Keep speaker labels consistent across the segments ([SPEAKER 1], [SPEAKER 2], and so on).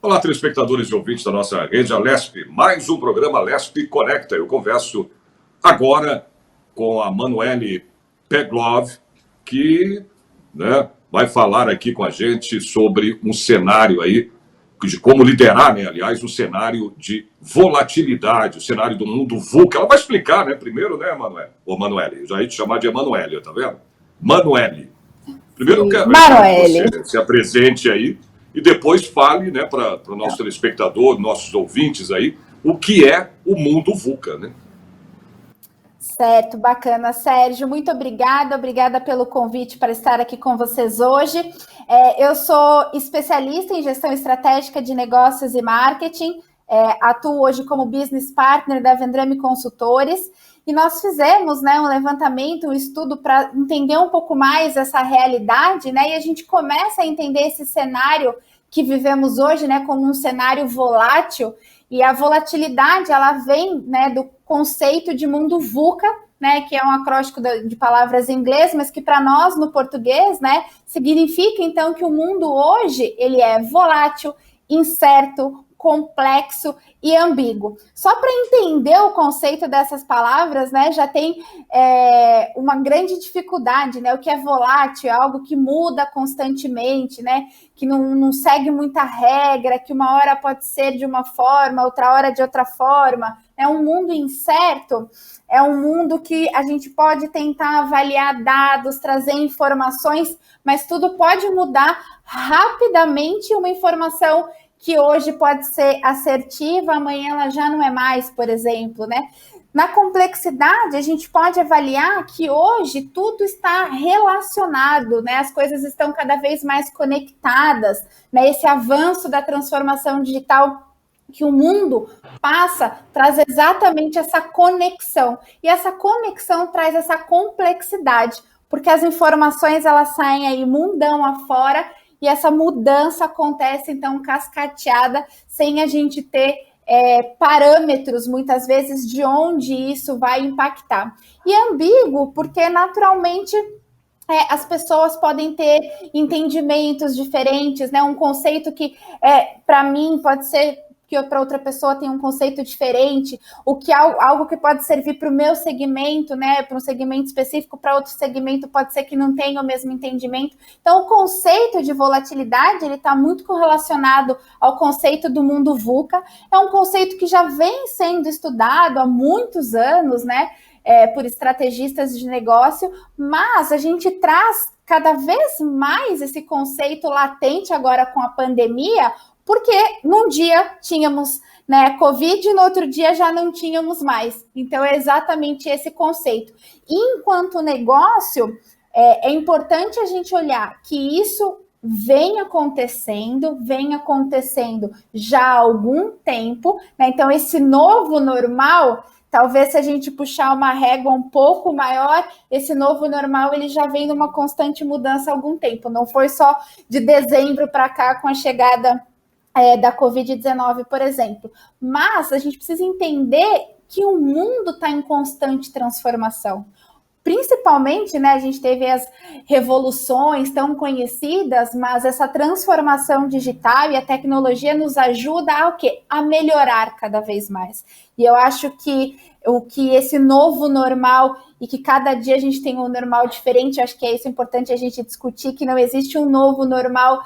[SPEAKER 1] Olá, telespectadores e ouvintes da nossa rede Alesp, mais um programa Alesp Conecta. Eu converso agora com a Manuele Peglov, que vai falar aqui com a gente sobre um cenário aí, de como liderar, aliás, um cenário de volatilidade, o cenário do mundo VUCA. Ela vai explicar, primeiro, Manuele? Ô, Manuele, eu já ia te chamar de Emanuele, tá vendo? Manuele. Primeiro, eu quero que você se apresente aí e depois fale, para o nosso telespectador, nossos ouvintes aí, o que é o mundo VUCA,
[SPEAKER 2] Certo, bacana. Sérgio, muito obrigada pelo convite para estar aqui com vocês hoje. Eu sou especialista em gestão estratégica de negócios e marketing, atuo hoje como business partner da Vendrame Consultores, e nós fizemos um levantamento, um estudo para entender um pouco mais essa realidade, e a gente começa a entender esse cenário que vivemos hoje, como um cenário volátil. E a volatilidade, ela vem do conceito de mundo VUCA, que é um acróstico de palavras em inglês, mas que para nós, no português, significa, então, que o mundo hoje, ele é volátil, incerto, complexo e ambíguo. Só para entender o conceito dessas palavras, já tem uma grande dificuldade, O que é volátil é algo que muda constantemente, que não segue muita regra, que uma hora pode ser de uma forma, outra hora de outra forma. É um mundo incerto, é um mundo que a gente pode tentar avaliar dados, trazer informações, mas tudo pode mudar rapidamente. Uma informação que hoje pode ser assertiva, amanhã ela já não é mais, por exemplo, Na complexidade, a gente pode avaliar que hoje tudo está relacionado, As coisas estão cada vez mais conectadas, Esse avanço da transformação digital que o mundo passa, traz exatamente essa conexão. E essa conexão traz essa complexidade, porque as informações, elas saem aí mundão afora, e essa mudança acontece, então, cascateada, sem a gente ter parâmetros, muitas vezes, de onde isso vai impactar. E é ambíguo, porque, naturalmente, as pessoas podem ter entendimentos diferentes, Um conceito que, para mim, pode ser que para outra pessoa tem um conceito diferente, o que é algo que pode servir para o meu segmento, para um segmento específico, para outro segmento pode ser que não tenha o mesmo entendimento. Então, o conceito de volatilidade, ele está muito correlacionado ao conceito do mundo VUCA. É um conceito que já vem sendo estudado há muitos anos, por estrategistas de negócio, mas a gente traz cada vez mais esse conceito latente agora com a pandemia, porque num dia tínhamos Covid e no outro dia já não tínhamos mais. Então, é exatamente esse conceito. E, enquanto negócio, é importante a gente olhar que isso vem acontecendo já há algum tempo, Então, esse novo normal, talvez se a gente puxar uma régua um pouco maior, esse novo normal ele já vem numa constante mudança há algum tempo. Não foi só de dezembro para cá com a chegada da Covid-19, por exemplo. Mas a gente precisa entender que o mundo está em constante transformação. Principalmente, a gente teve as revoluções tão conhecidas, mas essa transformação digital e a tecnologia nos ajuda a o quê? A melhorar cada vez mais. E eu acho que esse novo normal, e que cada dia a gente tem um normal diferente, eu acho que é isso importante a gente discutir, que não existe um novo normal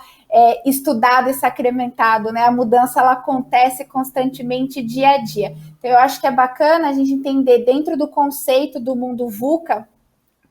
[SPEAKER 2] estudado e sacramentado, A mudança, ela acontece constantemente dia a dia. Então, eu acho que é bacana a gente entender dentro do conceito do mundo VUCA,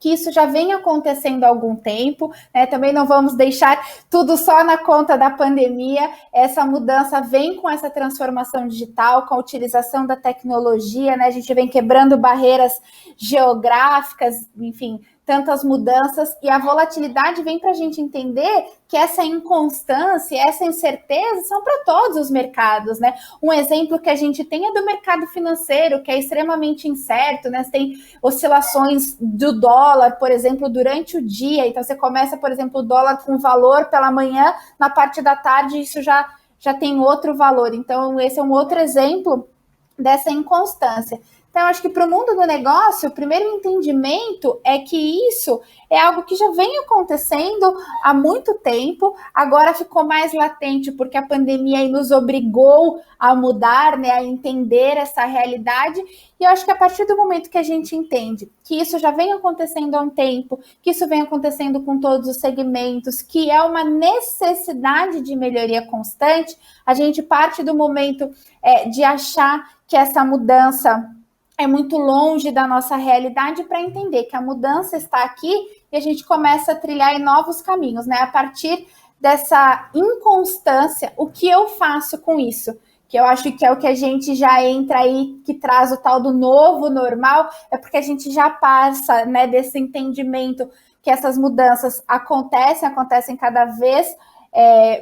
[SPEAKER 2] que isso já vem acontecendo há algum tempo, Também não vamos deixar tudo só na conta da pandemia. Essa mudança vem com essa transformação digital, com a utilização da tecnologia, A gente vem quebrando barreiras geográficas, enfim, tantas mudanças, e a volatilidade vem para a gente entender que essa inconstância, essa incerteza são para todos os mercados, Um exemplo que a gente tem é do mercado financeiro, que é extremamente incerto, Você tem oscilações do dólar, por exemplo, durante o dia. Então, você começa, por exemplo, o dólar com valor pela manhã, na parte da tarde isso já tem outro valor. Então, esse é um outro exemplo dessa inconstância. Então, eu acho que para o mundo do negócio, o primeiro entendimento é que isso é algo que já vem acontecendo há muito tempo, agora ficou mais latente porque a pandemia aí nos obrigou a mudar, né, a entender essa realidade. E eu acho que a partir do momento que a gente entende que isso já vem acontecendo há um tempo, que isso vem acontecendo com todos os segmentos, que é uma necessidade de melhoria constante, a gente parte do momento de achar que essa mudança é muito longe da nossa realidade para entender que a mudança está aqui e a gente começa a trilhar em novos caminhos, né? A partir dessa inconstância, o que eu faço com isso? Que eu acho que é o que a gente já entra aí, que traz o tal do novo normal, é porque a gente já passa, né, desse entendimento que essas mudanças acontecem cada vez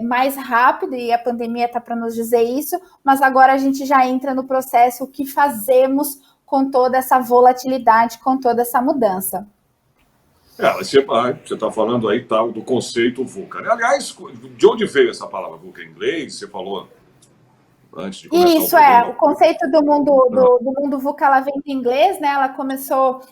[SPEAKER 2] mais rápido, e a pandemia está para nos dizer isso, mas agora a gente já entra no processo, o que fazemos com toda essa volatilidade, com toda essa mudança.
[SPEAKER 1] Você está falando aí tal do conceito VUCA. Aliás, de onde veio essa palavra VUCA em inglês? Você falou antes de começar
[SPEAKER 2] isso, o conceito do mundo VUCA, ela vem do inglês, né? Ela começou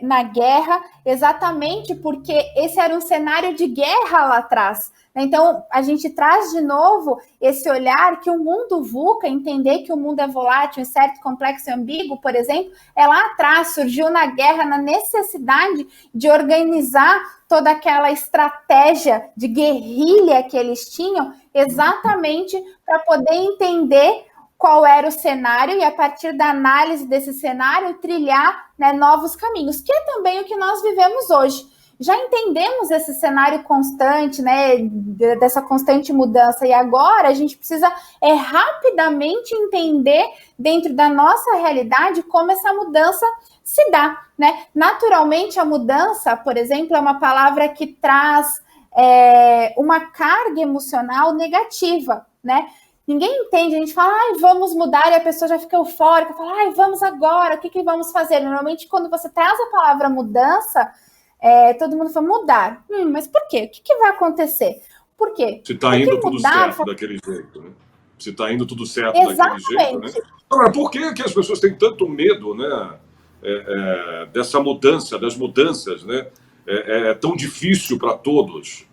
[SPEAKER 2] na guerra, exatamente porque esse era um cenário de guerra lá atrás. Então, a gente traz de novo esse olhar que o mundo VUCA, entender que o mundo é volátil, incerto, complexo e ambíguo, por exemplo, lá atrás surgiu na guerra, na necessidade de organizar toda aquela estratégia de guerrilha que eles tinham, exatamente para poder entender qual era o cenário e, a partir da análise desse cenário, trilhar, né, novos caminhos, que é também o que nós vivemos hoje. Já entendemos esse cenário constante, né, dessa constante mudança, e agora a gente precisa rapidamente entender, dentro da nossa realidade, como essa mudança se dá, né? Naturalmente, a mudança, por exemplo, é uma palavra que traz uma carga emocional negativa, né? Ninguém entende, a gente fala, vamos mudar, e a pessoa já fica eufórica, fala, vamos agora, o que vamos fazer? Normalmente, quando você traz a palavra mudança, todo mundo fala, mudar. Mas por quê? O que vai acontecer? Por quê?
[SPEAKER 1] Se está indo tudo certo daquele jeito, né? Se está indo tudo certo daquele jeito, né? Agora, por que as pessoas têm tanto medo, né? Dessa mudança, das mudanças, né? É tão difícil para todos.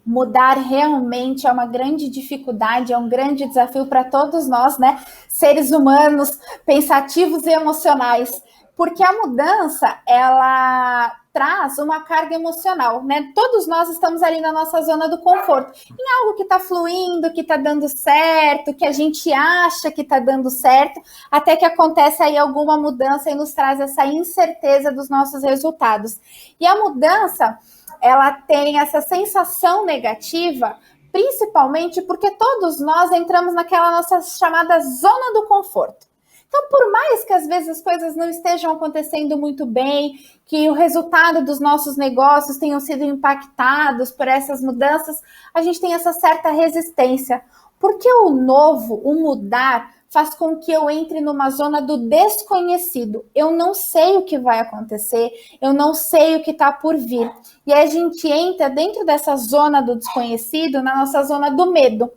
[SPEAKER 2] Mudar realmente é uma grande dificuldade, é um grande desafio para todos nós, né? Seres humanos, pensativos e emocionais. Porque a mudança, ela traz uma carga emocional, né? Todos nós estamos ali na nossa zona do conforto, em algo que está fluindo, que está dando certo, que a gente acha que está dando certo, até que acontece aí alguma mudança e nos traz essa incerteza dos nossos resultados. E a mudança, ela tem essa sensação negativa, principalmente porque todos nós entramos naquela nossa chamada zona do conforto. Então, por mais que às vezes as coisas não estejam acontecendo muito bem, que o resultado dos nossos negócios tenham sido impactados por essas mudanças, a gente tem essa certa resistência. Porque o novo, o mudar, faz com que eu entre numa zona do desconhecido. Eu não sei o que vai acontecer, eu não sei o que está por vir. E a gente entra dentro dessa zona do desconhecido, na nossa zona do medo.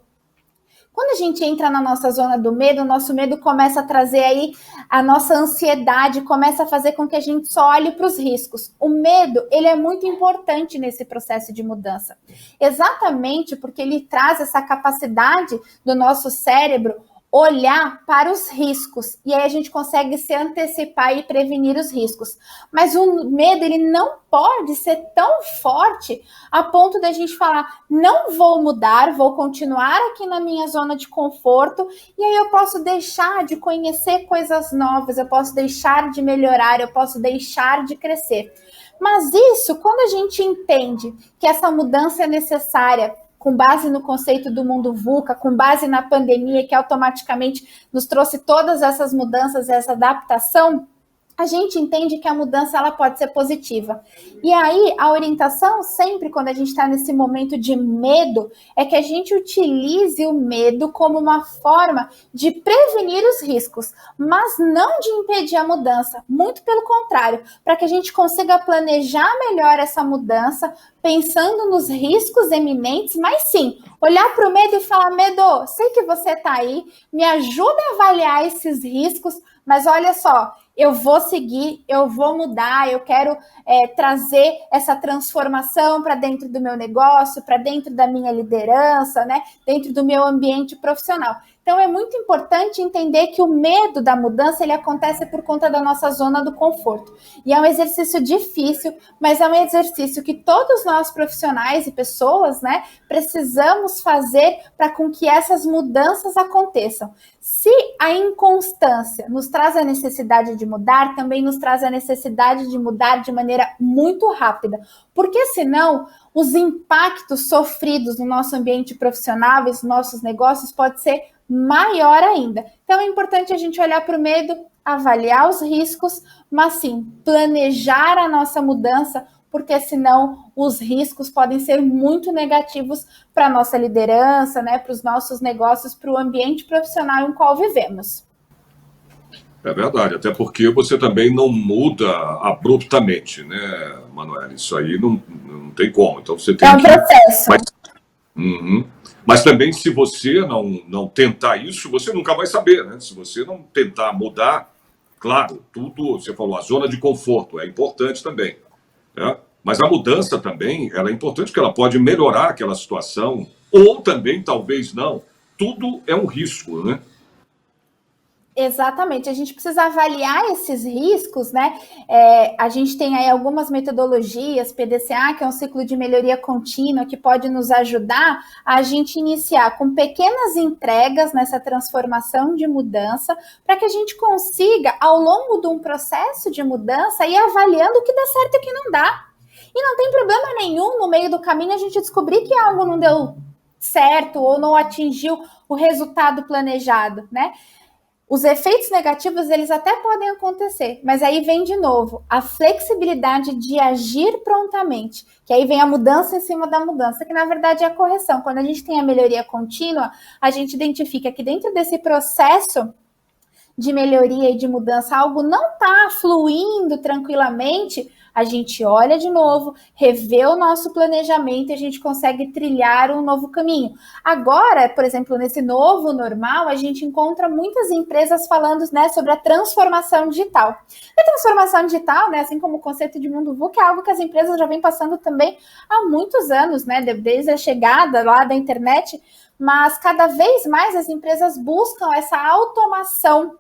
[SPEAKER 2] Quando a gente entra na nossa zona do medo, o nosso medo começa a trazer aí a nossa ansiedade, começa a fazer com que a gente só olhe para os riscos. O medo, ele é muito importante nesse processo de mudança. Exatamente porque ele traz essa capacidade do nosso cérebro olhar para os riscos, e aí a gente consegue se antecipar e prevenir os riscos. Mas o medo, ele não pode ser tão forte a ponto da gente falar, não vou mudar, vou continuar aqui na minha zona de conforto, e aí eu posso deixar de conhecer coisas novas, eu posso deixar de melhorar, eu posso deixar de crescer. Mas isso, quando a gente entende que essa mudança é necessária, com base no conceito do mundo VUCA, com base na pandemia que automaticamente nos trouxe todas essas mudanças, essa adaptação, a gente entende que a mudança ela pode ser positiva. E aí, a orientação sempre, quando a gente está nesse momento de medo, é que a gente utilize o medo como uma forma de prevenir os riscos, mas não de impedir a mudança. Muito pelo contrário, para que a gente consiga planejar melhor essa mudança, pensando nos riscos eminentes, mas sim, olhar para o medo e falar, medo, sei que você está aí, me ajuda a avaliar esses riscos, mas olha só, eu vou seguir, eu vou mudar, eu quero trazer essa transformação para dentro do meu negócio, para dentro da minha liderança, né, dentro do meu ambiente profissional. Então, é muito importante entender que o medo da mudança, ele acontece por conta da nossa zona do conforto. E é um exercício difícil, mas é um exercício que todos nós profissionais e pessoas, né, precisamos fazer para com que essas mudanças aconteçam. Se a inconstância nos traz a necessidade de mudar, também nos traz a necessidade de mudar de maneira muito rápida, porque senão os impactos sofridos no nosso ambiente profissional e nos nossos negócios pode ser maior ainda. Então é importante a gente olhar para o medo, avaliar os riscos, mas sim, planejar a nossa mudança, porque senão os riscos podem ser muito negativos para a nossa liderança, né, para os nossos negócios, para o ambiente profissional em qual vivemos.
[SPEAKER 1] É verdade, até porque você também não muda abruptamente, né, Manuela? Isso aí não tem como. Então você tem
[SPEAKER 2] um processo.
[SPEAKER 1] Mas também, se você não tentar isso, você nunca vai saber, né? Se você não tentar mudar, claro, tudo, você falou, a zona de conforto é importante também, né? Mas a mudança também, ela é importante porque ela pode melhorar aquela situação, ou também, talvez não. Tudo é um risco, né?
[SPEAKER 2] Exatamente, a gente precisa avaliar esses riscos, né? A gente tem aí algumas metodologias, PDCA, que é um ciclo de melhoria contínua, que pode nos ajudar a gente iniciar com pequenas entregas nessa transformação de mudança, para que a gente consiga, ao longo de um processo de mudança, ir avaliando o que dá certo e o que não dá. E não tem problema nenhum no meio do caminho a gente descobrir que algo não deu certo ou não atingiu o resultado planejado, né? Os efeitos negativos, eles até podem acontecer, mas aí vem de novo a flexibilidade de agir prontamente, que aí vem a mudança em cima da mudança, que na verdade é a correção. Quando a gente tem a melhoria contínua, a gente identifica que dentro desse processo de melhoria e de mudança, algo não está fluindo tranquilamente, a gente olha de novo, revê o nosso planejamento e a gente consegue trilhar um novo caminho. Agora, por exemplo, nesse novo normal, a gente encontra muitas empresas falando, né, sobre a transformação digital. E a transformação digital, né, assim como o conceito de mundo VUCA, é algo que as empresas já vêm passando também há muitos anos, né, desde a chegada lá da internet, mas cada vez mais as empresas buscam essa automação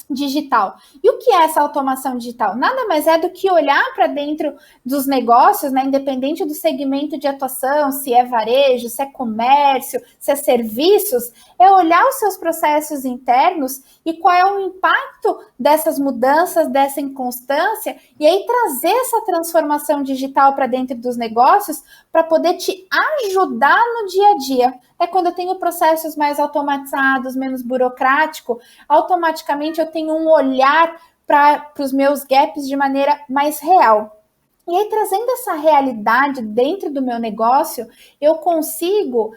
[SPEAKER 2] digital. E o que é essa automação digital? Nada mais é do que olhar para dentro dos negócios, né, independente do segmento de atuação, se é varejo, se é comércio, se é serviços, é olhar os seus processos internos e qual é o impacto dessas mudanças, dessa inconstância, e aí trazer essa transformação digital para dentro dos negócios para poder te ajudar no dia a dia. É quando eu tenho processos mais automatizados, menos burocrático, automaticamente eu tenho um olhar para os meus gaps de maneira mais real. E aí, trazendo essa realidade dentro do meu negócio, eu consigo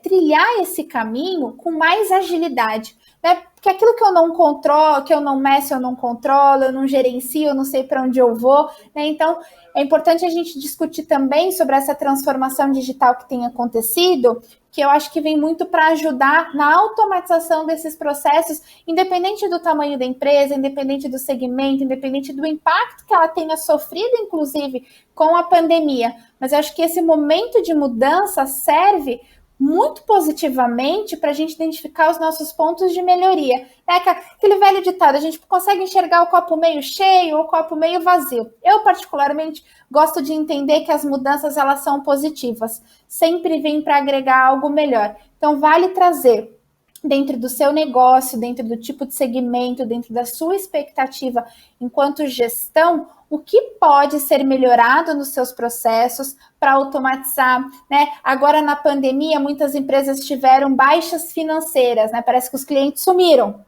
[SPEAKER 2] trilhar esse caminho com mais agilidade, né? Porque aquilo que eu não controlo, que eu não meço, eu não controlo, eu não gerencio, eu não sei para onde eu vou, né? Então, é importante a gente discutir também sobre essa transformação digital que tem acontecido, que eu acho que vem muito para ajudar na automatização desses processos, independente do tamanho da empresa, independente do segmento, independente do impacto que ela tenha sofrido, inclusive, com a pandemia. Mas eu acho que esse momento de mudança serve muito positivamente para a gente identificar os nossos pontos de melhoria. É aquele velho ditado, a gente consegue enxergar o copo meio cheio ou o copo meio vazio. Eu, particularmente, gosto de entender que as mudanças, elas são positivas. Sempre vêm para agregar algo melhor. Então, vale trazer dentro do seu negócio, dentro do tipo de segmento, dentro da sua expectativa enquanto gestão, o que pode ser melhorado nos seus processos para automatizar, né? Agora, na pandemia, muitas empresas tiveram baixas financeiras, né? Parece que os clientes sumiram.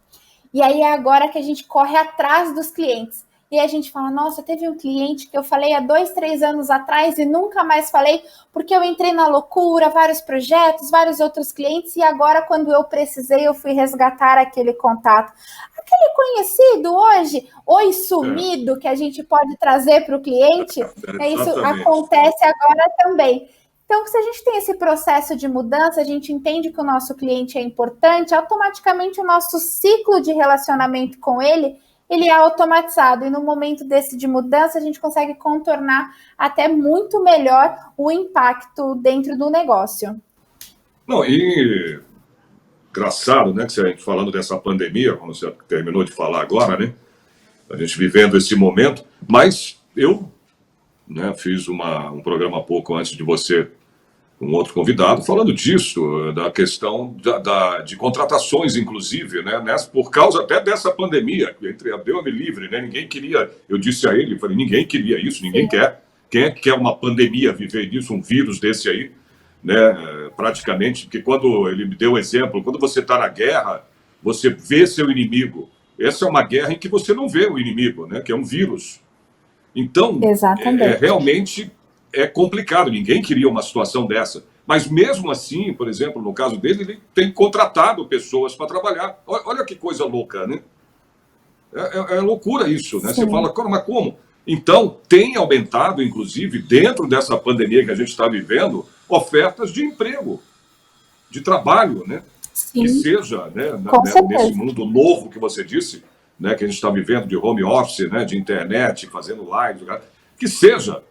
[SPEAKER 2] E aí é agora que a gente corre atrás dos clientes. E a gente fala, nossa, teve um cliente que eu falei há 2, 3 anos atrás e nunca mais falei, porque eu entrei na loucura, vários projetos, vários outros clientes, e agora, quando eu precisei, eu fui resgatar aquele contato. aquele conhecido hoje, oi sumido, que a gente pode trazer para o cliente, isso acontece agora também. Então, se a gente tem esse processo de mudança, a gente entende que o nosso cliente é importante, automaticamente o nosso ciclo de relacionamento com ele é automatizado. E no momento desse de mudança, a gente consegue contornar até muito melhor o impacto dentro do negócio.
[SPEAKER 1] Não, e engraçado, né, que você falando dessa pandemia, como você terminou de falar agora, né, a gente vivendo esse momento, mas eu, né, fiz um programa pouco antes de você, com outro convidado, falando disso, da questão de contratações, inclusive, né, por causa até dessa pandemia, entre Deus me livre, né, ninguém queria, eu disse a ele, falei, ninguém queria isso, ninguém quer, quem é que quer uma pandemia, viver disso, um vírus desse aí, né, praticamente, porque quando ele me deu o exemplo, quando você está na guerra, você vê seu inimigo, essa é uma guerra em que você não vê o inimigo, né, que é um vírus. Então, realmente é complicado, ninguém queria uma situação dessa. Mas mesmo assim, por exemplo, no caso dele, ele tem contratado pessoas para trabalhar. Olha que coisa louca, né? É loucura isso, né? Sim. Você fala, mas como? Então, tem aumentado, inclusive, dentro dessa pandemia que a gente está vivendo, ofertas de emprego, de trabalho, né? Sim. Que seja, né, nesse mundo novo que você disse, né, que a gente está vivendo de home office, né, de internet, fazendo live, que seja,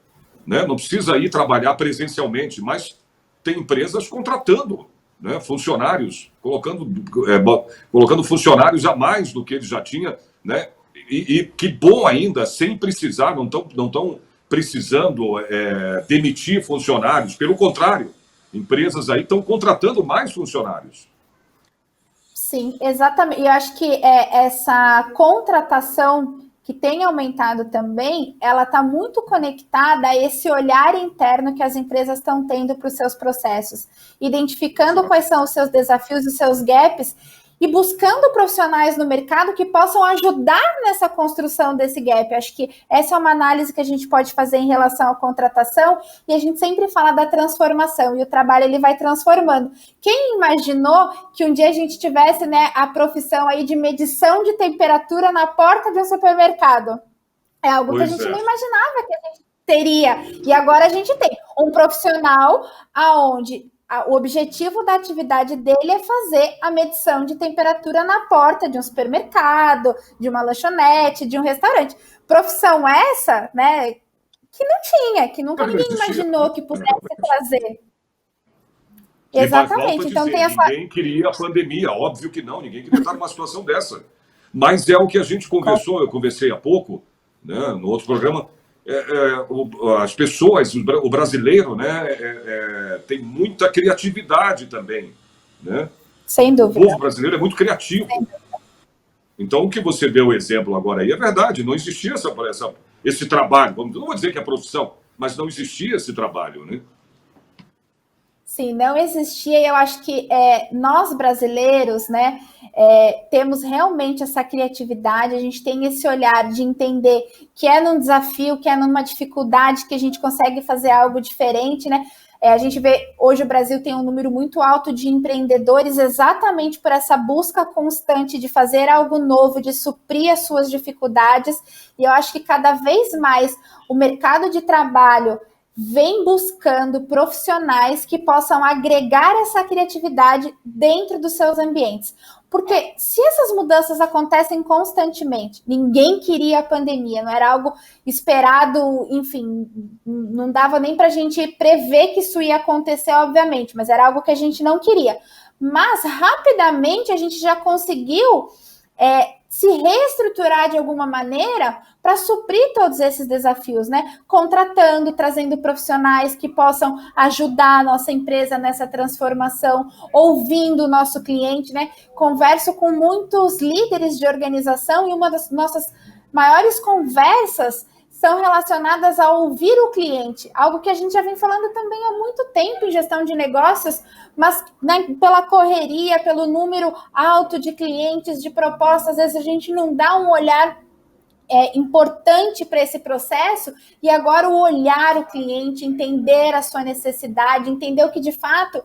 [SPEAKER 1] né, não precisa ir trabalhar presencialmente, mas tem empresas contratando, né, funcionários, colocando funcionários a mais do que eles já tinham, né, e que bom ainda, sem precisar, não estão precisando demitir funcionários, pelo contrário, empresas aí estão contratando mais funcionários.
[SPEAKER 2] Sim, exatamente. E eu acho que essa contratação que tem aumentado também, ela está muito conectada a esse olhar interno que as empresas estão tendo para os seus processos, identificando quais são os seus desafios, os seus gaps, e buscando profissionais no mercado que possam ajudar nessa construção desse gap. Acho que essa é uma análise que a gente pode fazer em relação à contratação, e a gente sempre fala da transformação, e o trabalho ele vai transformando. Quem imaginou que um dia a gente tivesse, né, a profissão aí de medição de temperatura na porta de um supermercado? É algo que a gente não imaginava que a gente teria, e agora a gente tem um profissional aonde o objetivo da atividade dele é fazer a medição de temperatura na porta de um supermercado, de uma lanchonete, de um restaurante. Profissão essa, né, que não tinha, que nunca ninguém imaginou que pudesse trazer.
[SPEAKER 1] Exatamente. Então tem essa... Ninguém queria a pandemia, óbvio que não, ninguém queria estar numa situação dessa. Mas é o que a gente conversou, eu conversei há pouco, né, no outro programa. As pessoas, o brasileiro, né, tem muita criatividade também, né?
[SPEAKER 2] Sem dúvida.
[SPEAKER 1] O povo brasileiro é muito criativo. Então, o que você deu o exemplo agora aí é verdade, não existia esse trabalho, não vou dizer que é profissão, mas não existia esse trabalho, né?
[SPEAKER 2] Sim, não existia, e eu acho que nós brasileiros, né, temos realmente essa criatividade, a gente tem esse olhar de entender que é num desafio, que é numa dificuldade que a gente consegue fazer algo diferente, né? A gente vê, hoje o Brasil tem um número muito alto de empreendedores exatamente por essa busca constante de fazer algo novo, de suprir as suas dificuldades, e eu acho que cada vez mais o mercado de trabalho vem buscando profissionais que possam agregar essa criatividade dentro dos seus ambientes. Porque se essas mudanças acontecem constantemente, ninguém queria a pandemia, não era algo esperado, enfim, não dava nem para a gente prever que isso ia acontecer, obviamente, mas era algo que a gente não queria. Mas, rapidamente, a gente já conseguiu se reestruturar de alguma maneira para suprir todos esses desafios, né? Contratando, trazendo profissionais que possam ajudar a nossa empresa nessa transformação, ouvindo o nosso cliente, né? Converso com muitos líderes de organização e uma das nossas maiores conversas são relacionadas a ouvir o cliente, algo que a gente já vem falando também há muito tempo em gestão de negócios, mas né, pela correria, pelo número alto de clientes, de propostas, às vezes a gente não dá um olhar importante para esse processo, e agora o olhar o cliente, entender a sua necessidade, entender o que de fato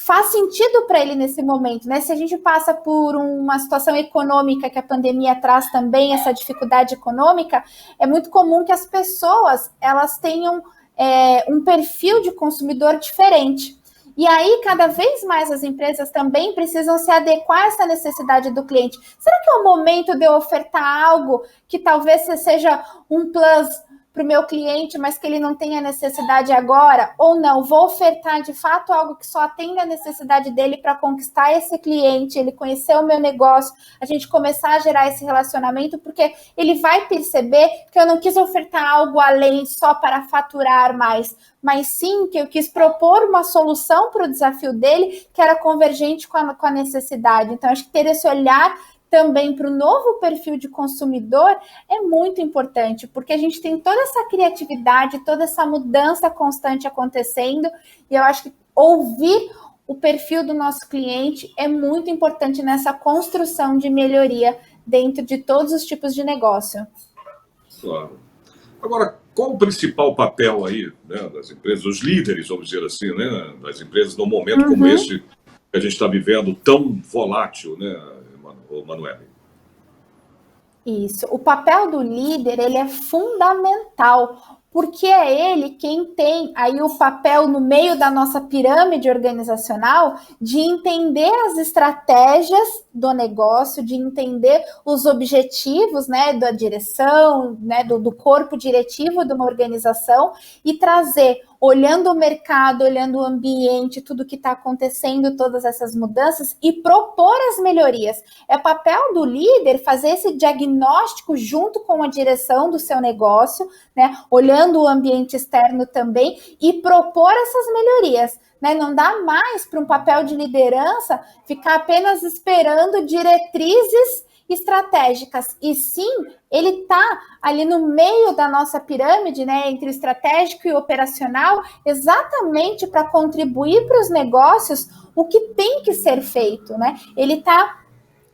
[SPEAKER 2] faz sentido para ele nesse momento, né? Se a gente passa por uma situação econômica que a pandemia traz também, essa dificuldade econômica, é muito comum que as pessoas elas tenham um perfil de consumidor diferente. E aí, cada vez mais as empresas também precisam se adequar a essa necessidade do cliente. Será que é o momento de eu ofertar algo que talvez seja um plus para o meu cliente, mas que ele não tenha necessidade agora? Ou não, vou ofertar de fato algo que só atenda a necessidade dele para conquistar esse cliente, ele conhecer o meu negócio, a gente começar a gerar esse relacionamento, porque ele vai perceber que eu não quis ofertar algo além só para faturar mais, mas sim que eu quis propor uma solução para o desafio dele que era convergente com a necessidade. Então, acho que ter esse olhar também para o novo perfil de consumidor é muito importante, porque a gente tem toda essa criatividade, toda essa mudança constante acontecendo, e eu acho que ouvir o perfil do nosso cliente é muito importante nessa construção de melhoria dentro de todos os tipos de negócio.
[SPEAKER 1] Claro. Agora, qual o principal papel aí, né, das empresas, os líderes, vamos dizer assim, né, das empresas num momento como esse que a gente está vivendo, tão volátil, né, Manuele?
[SPEAKER 2] Isso. O papel do líder, ele é fundamental, porque é ele quem tem aí o papel no meio da nossa pirâmide organizacional de entender as estratégias do negócio, de entender os objetivos, né, da direção, né, do corpo diretivo de uma organização e trazer, olhando o mercado, olhando o ambiente, tudo que está acontecendo, todas essas mudanças e propor as melhorias. É papel do líder fazer esse diagnóstico junto com a direção do seu negócio, né, olhando o ambiente externo também e propor essas melhorias. Né? Não dá mais para um papel de liderança ficar apenas esperando diretrizes estratégicas, e sim, ele está ali no meio da nossa pirâmide, né, entre o estratégico e o operacional, exatamente para contribuir para os negócios o que tem que ser feito, né? Ele está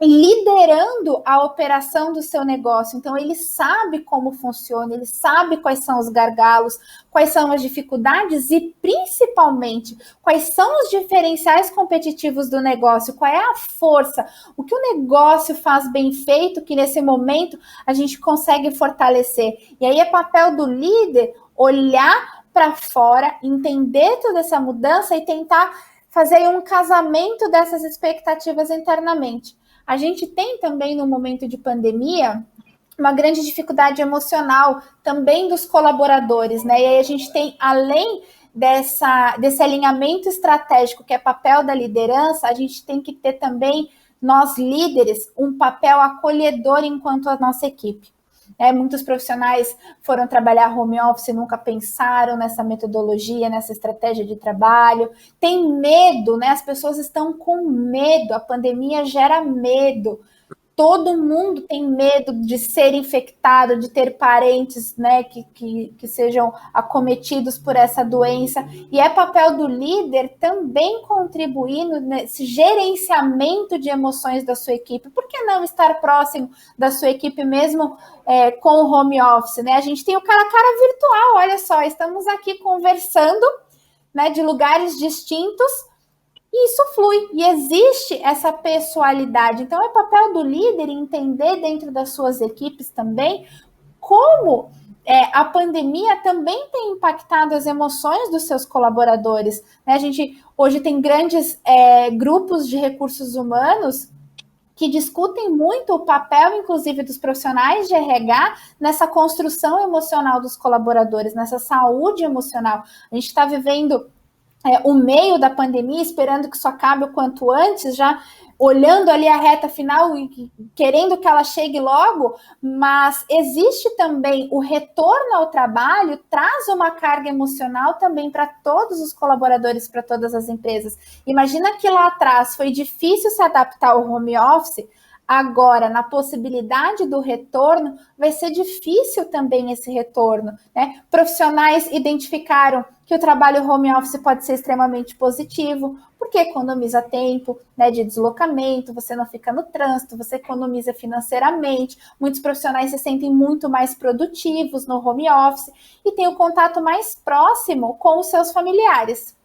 [SPEAKER 2] liderando a operação do seu negócio, então ele sabe como funciona, ele sabe quais são os gargalos, quais são as dificuldades e principalmente quais são os diferenciais competitivos do negócio, qual é a força, o que o negócio faz bem feito que nesse momento a gente consegue fortalecer. E aí é papel do líder olhar para fora, entender toda essa mudança e tentar fazer um casamento dessas expectativas internamente. A gente tem também, no momento de pandemia, uma grande dificuldade emocional também dos colaboradores, né? E aí a gente tem, além desse alinhamento estratégico, que é papel da liderança, a gente tem que ter também, nós líderes, um papel acolhedor enquanto a nossa equipe. Muitos profissionais foram trabalhar home office e nunca pensaram nessa metodologia, nessa estratégia de trabalho. Tem medo, né? As pessoas estão com medo, a pandemia gera medo. Todo mundo tem medo de ser infectado, de ter parentes, né, que sejam acometidos por essa doença. E é papel do líder também contribuir nesse gerenciamento de emoções da sua equipe. Por que não estar próximo da sua equipe mesmo com o home office? Né? A gente tem o cara a cara virtual, olha só, estamos aqui conversando, né, de lugares distintos, e isso flui, e existe essa pessoalidade. Então, é papel do líder entender dentro das suas equipes também como a pandemia também tem impactado as emoções dos seus colaboradores. Né? A gente hoje tem grandes grupos de recursos humanos que discutem muito o papel, inclusive, dos profissionais de RH nessa construção emocional dos colaboradores, nessa saúde emocional. A gente está vivendo o meio da pandemia, esperando que isso acabe o quanto antes, já olhando ali a reta final e querendo que ela chegue logo, mas existe também o retorno ao trabalho, traz uma carga emocional também para todos os colaboradores, para todas as empresas. Imagina que lá atrás foi difícil se adaptar ao home office, agora, na possibilidade do retorno, vai ser difícil também esse retorno, né? Profissionais identificaram que o trabalho home office pode ser extremamente positivo, porque economiza tempo, né, de deslocamento, você não fica no trânsito, você economiza financeiramente, muitos profissionais se sentem muito mais produtivos no home office e têm o contato mais próximo com os seus familiares.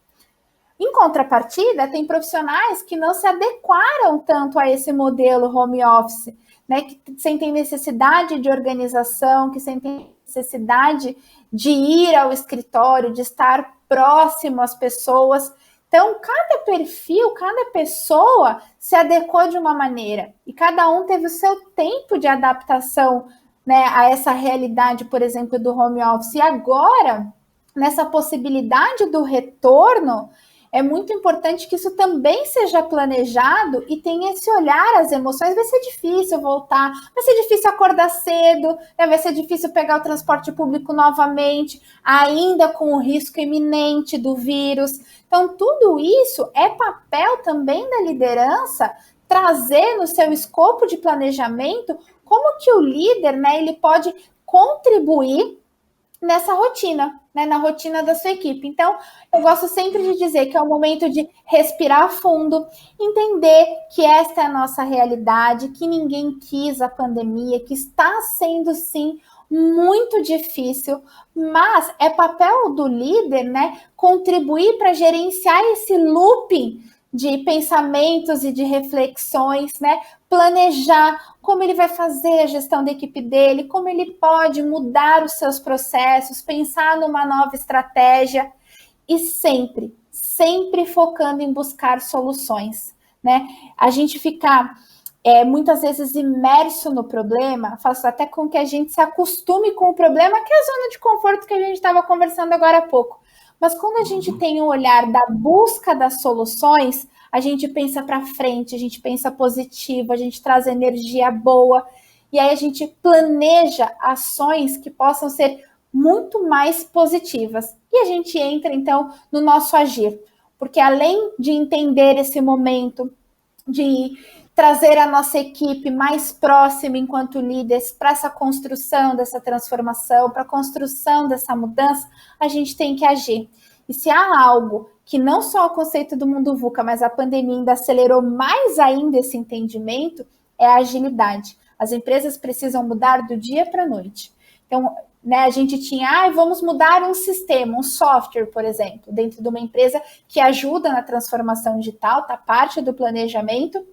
[SPEAKER 2] Em contrapartida, tem profissionais que não se adequaram tanto a esse modelo home office, né, que sentem necessidade de organização, que sentem necessidade de ir ao escritório, de estar próximo às pessoas. Então, cada perfil, cada pessoa se adequou de uma maneira e cada um teve o seu tempo de adaptação, né, a essa realidade, por exemplo, do home office. E agora, nessa possibilidade do retorno, é muito importante que isso também seja planejado e tenha esse olhar às emoções. Vai ser difícil voltar, vai ser difícil acordar cedo, né? Vai ser difícil pegar o transporte público novamente, ainda com o risco iminente do vírus. Então, tudo isso é papel também da liderança trazer no seu escopo de planejamento como que o líder, né, ele pode contribuir nessa rotina, né, na rotina da sua equipe. Então, eu gosto sempre de dizer que é o momento de respirar fundo, entender que esta é a nossa realidade, que ninguém quis a pandemia, que está sendo, sim, muito difícil, mas é papel do líder, né, contribuir para gerenciar esse looping de pensamentos e de reflexões, né, planejar como ele vai fazer a gestão da equipe dele, como ele pode mudar os seus processos, pensar numa nova estratégia e sempre focando em buscar soluções, né? A gente ficar muitas vezes imerso no problema faz até com que a gente se acostume com o problema, que é a zona de conforto que a gente estava conversando agora há pouco. Mas quando a gente tem o olhar da busca das soluções, a gente pensa para frente, a gente pensa positivo, a gente traz energia boa, e aí a gente planeja ações que possam ser muito mais positivas. E a gente entra, então, no nosso agir. Porque além de entender esse momento, de trazer a nossa equipe mais próxima enquanto líderes para essa construção dessa transformação, para a construção dessa mudança, a gente tem que agir. E se há algo que não só o conceito do mundo VUCA, mas a pandemia ainda acelerou mais ainda esse entendimento, é a agilidade. As empresas precisam mudar do dia para a noite. Então, né, a gente tinha, vamos mudar um sistema, um software, por exemplo, dentro de uma empresa que ajuda na transformação digital, tá parte do planejamento.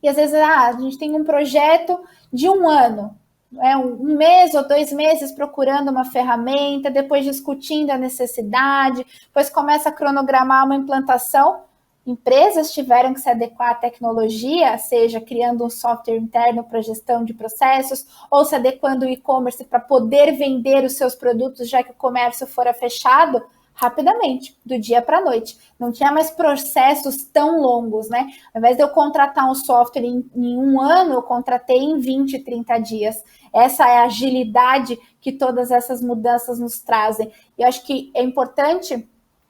[SPEAKER 2] E às vezes a gente tem um projeto de um ano, um mês ou 2 meses procurando uma ferramenta, depois discutindo a necessidade, depois começa a cronogramar uma implantação. Empresas tiveram que se adequar à tecnologia, seja criando um software interno para gestão de processos, ou se adequando ao e-commerce para poder vender os seus produtos, já que o comércio fora fechado, rapidamente, do dia para a noite. Não tinha mais processos tão longos, né? Ao invés de eu contratar um software em 1 ano, eu contratei em 20, 30 dias. Essa é a agilidade que todas essas mudanças nos trazem. E eu acho que é importante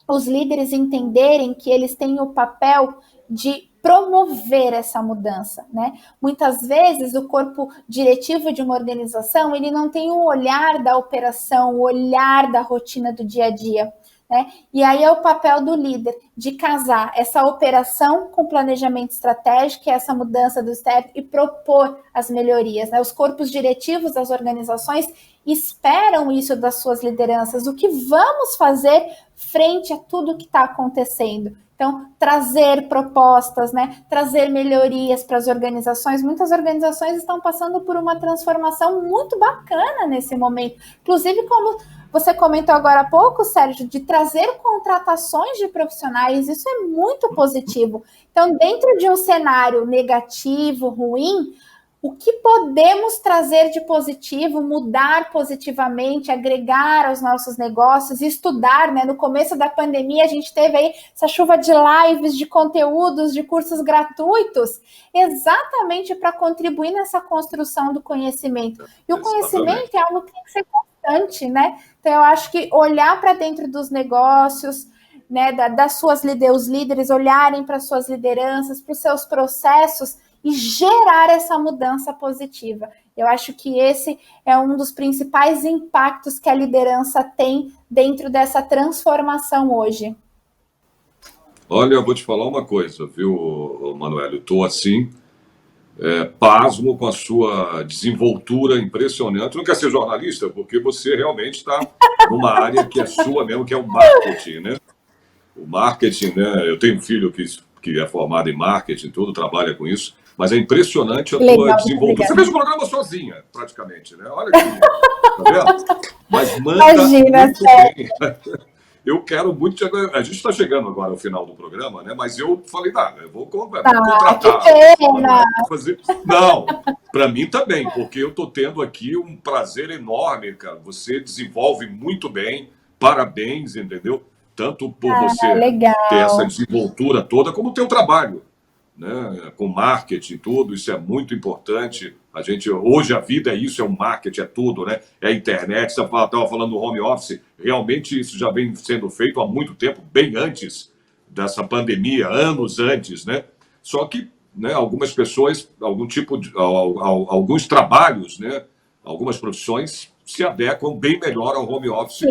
[SPEAKER 2] os líderes entenderem que eles têm o papel de promover essa mudança, né? Muitas vezes o corpo diretivo de uma organização, ele não tem o olhar da operação, o olhar da rotina do dia a dia, né? E aí é o papel do líder de casar essa operação com planejamento estratégico, essa mudança do step e propor as melhorias, né? Os corpos diretivos das organizações esperam isso das suas lideranças, o que vamos fazer frente a tudo que está acontecendo. Então, trazer propostas, né? Trazer melhorias para as organizações. Muitas organizações estão passando por uma transformação muito bacana nesse momento. Inclusive, como você comentou agora há pouco, Sérgio, de trazer contratações de profissionais, isso é muito positivo. Então, dentro de um cenário negativo, ruim, o que podemos trazer de positivo, mudar positivamente, agregar aos nossos negócios, estudar, né? No começo da pandemia, a gente teve aí essa chuva de lives, de conteúdos, de cursos gratuitos, exatamente para contribuir nessa construção do conhecimento. E o conhecimento é algo que tem que ser constante, né? Então, eu acho que olhar para dentro dos negócios, né, das suas os líderes olharem para as suas lideranças, para os seus processos, e gerar essa mudança positiva. Eu acho que esse é um dos principais impactos que a liderança tem dentro dessa transformação hoje.
[SPEAKER 1] Olha, eu vou te falar uma coisa, viu, Manoel? Eu estou assim, pasmo com a sua desenvoltura impressionante. Não quer ser jornalista, porque você realmente está numa área que é sua mesmo, que é o marketing, né? O marketing, né? Eu tenho um filho que é formado em marketing, tudo, trabalha com isso, mas é impressionante a tua desenvoltura. Você fez o programa sozinha, praticamente, né? Olha que tá vendo? Mas manda muito bem. Eu quero muito... A gente está chegando agora ao final do programa, né? Mas eu falei, eu vou contratar.
[SPEAKER 2] Que pena.
[SPEAKER 1] Não, para mim também, porque eu estou tendo aqui um prazer enorme, cara. Você desenvolve muito bem, parabéns, entendeu? Tanto por você ter essa desenvoltura toda, como o teu trabalho, né? Com marketing, tudo, isso é muito importante. Hoje a vida é isso, é o marketing, é tudo, né? É a internet, você estava falando do home office, realmente isso já vem sendo feito há muito tempo, bem antes dessa pandemia, anos antes, né? Só que, né, algumas pessoas, alguns trabalhos, né, algumas profissões se adequam bem melhor ao home office,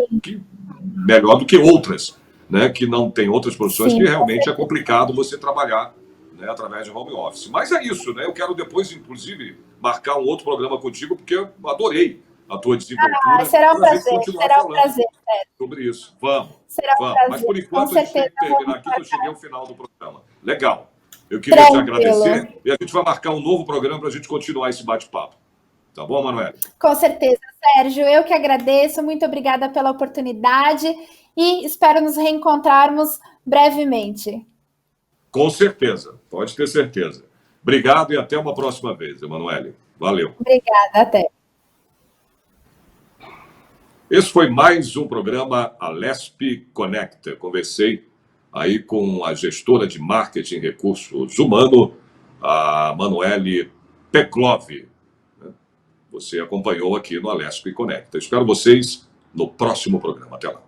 [SPEAKER 1] melhor do que outras, né? Que não tem outras profissões que realmente é complicado você trabalhar, né, através de home office. Mas é isso, né? Eu quero depois, inclusive, marcar um outro programa contigo, porque eu adorei a tua desenvoltura.
[SPEAKER 2] Será um prazer,
[SPEAKER 1] sobre isso. Vamos.
[SPEAKER 2] Será um prazer.
[SPEAKER 1] Mas por enquanto, a gente tem que terminar aqui, que eu cheguei ao final do programa. Legal. Eu queria te agradecer e a gente vai marcar um novo programa para a gente continuar esse bate-papo. Tá bom, Manoel?
[SPEAKER 2] Com certeza, Sérgio. Eu que agradeço. Muito obrigada pela oportunidade e espero nos reencontrarmos brevemente.
[SPEAKER 1] Com certeza, pode ter certeza. Obrigado e até uma próxima vez, Emanuele. Valeu.
[SPEAKER 2] Obrigada, até.
[SPEAKER 1] Esse foi mais um programa Alesp Conecta. Conversei aí com a gestora de marketing e recursos humanos, a Manoele Peglov. Você acompanhou aqui no Alesp Conecta. Espero vocês no próximo programa. Até lá.